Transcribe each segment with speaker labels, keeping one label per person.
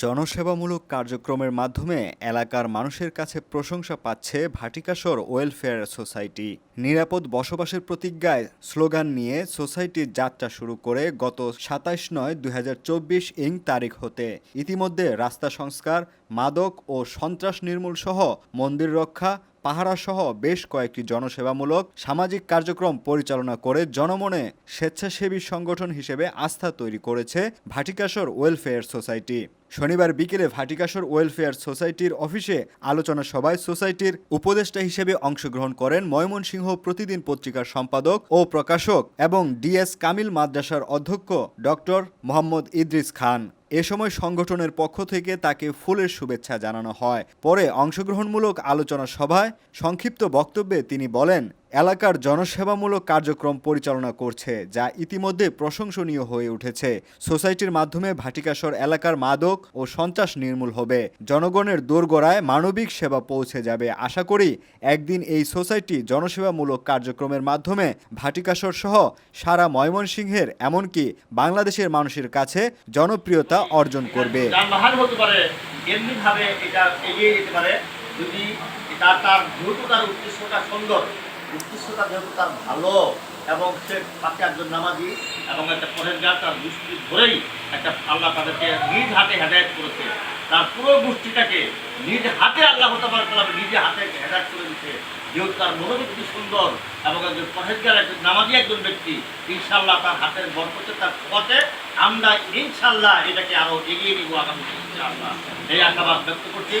Speaker 1: জনসেবামূলক কার্যক্রমের মাধ্যমে এলাকার মানুষের কাছে প্রশংসা পাচ্ছে ভাটিকাশর ওয়েলফেয়ার সোসাইটি। নিরাপদ বসবাসের প্রতিজ্ঞায় স্লোগান নিয়ে সোসাইটির যাত্রা শুরু করে গত 27/9/2024 তারিখ হতে ইতিমধ্যে রাস্তা সংস্কার, মাদক ও সন্ত্রাস নির্মূল সহ মন্দির রক্ষা, পাহারা সহ বেশ কয়েকটি জনসেবামূলক সামাজিক কার্যক্রম পরিচালনা করে জনমনে স্বেচ্ছাসেবী সংগঠন হিসেবে আস্থা তৈরি করেছে ভাটিকাশর ওয়েলফেয়ার সোসাইটি। শনিবার বিকেলে ভাটিকাশর ওয়েলফেয়ার সোসাইটির অফিসে আলোচনা সভায় সোসাইটির উপদেষ্টা হিসেবে অংশগ্রহণ করেন ময়মনসিংহ প্রতিদিন পত্রিকার সম্পাদক ও প্রকাশক এবং ডিএস কামিল মাদ্রাসার অধ্যক্ষ ডক্টর মোহাম্মদ ইদ্রিস খান। এ সময় সংগঠনের পক্ষ থেকে তাকে ফুলের শুভেচ্ছা জানানো হয়। পরে অংশগ্রহণমূলক আলোচনা সভায় সংক্ষিপ্ত বক্তব্যে তিনি বলেন, এলাকার জনসেবামূলক কার্যক্রম পরিচালনা করছে, যা ইতিমধ্যে প্রশংসনীয় হয়ে উঠেছে। সোসাইটির মাধ্যমে ভাটিকাশর এলাকার মাদক ও সন্ত্রাস নির্মূল হবে, জনগণের দোরগোড়ায় মানবিক সেবা পৌঁছে যাবে। আশা করি একদিন এই সোসাইটি জনসেবামূলক কার্যক্রমের মাধ্যমে ভাটিকাশর সহ সারা ময়মনসিংহের এমনকি বাংলাদেশের মানুষের কাছে জনপ্রিয়তা অর্জন করবে।
Speaker 2: উদ্দেশ্যটা যেহেতু তার ভালো এবং সে পাশে একজন নামাজি এবং একটা পরেশগার তার গোষ্ঠী ধরেই একটা আল্লাহ তাদেরকে নিজ হাতে হেদায়ত করেছে। তার পুরো গোষ্ঠীটাকে নিজ হাতে আল্লাহ নিজে হাতে হেদায়ত করে দিচ্ছে। যেহেতু তার মনোবৃত্তি সুন্দর এবং একজন পরেশগার একজন নামাজি একজন ব্যক্তি, ইনশাল্লাহ তার হাতের বরকতে তার পথে আমরা ইনশাল্লাহ এটাকে আরও এগিয়ে নিব আগামীতে ইনশাআল্লাহ, এই আশাবাদ ব্যক্ত করছি।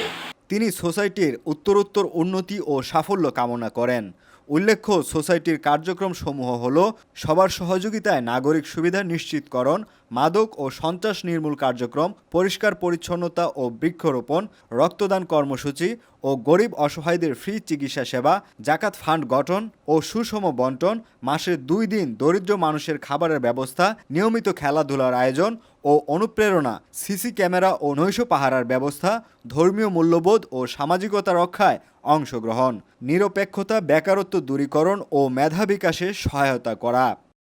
Speaker 1: তিনি সোসাইটির উত্তরোত্তর উন্নতি ও সাফল্য কামনা করেন। উল্লেখ্য, সোসাইটির কার্যক্রম সমূহ হল সবার সহযোগিতায় নাগরিক সুবিধা নিশ্চিতকরণ, মাদক ও সন্ত্রাস নির্মূল কার্যক্রম, পরিষ্কার পরিচ্ছন্নতা ও বৃক্ষরোপণ, রক্তদান কর্মসূচি ও গরিব অসহায়দের ফ্রি চিকিৎসা সেবা, জাকাত ফান্ড গঠন ও সুষম বন্টন, মাসে 2 দিন দরিদ্র মানুষের খাবারের ব্যবস্থা, নিয়মিত খেলাধুলার আয়োজন ও অনুপ্রেরণা, সিসি ক্যামেরা ও নৈশ পাহারার ব্যবস্থা, ধর্মীয় মূল্যবোধ ও সামাজিকতা রক্ষায় অংশগ্রহণ, নিরপেক্ষতা, বেকারত্ব দূরীকরণ ও মেধা বিকাশে সহায়তা করা।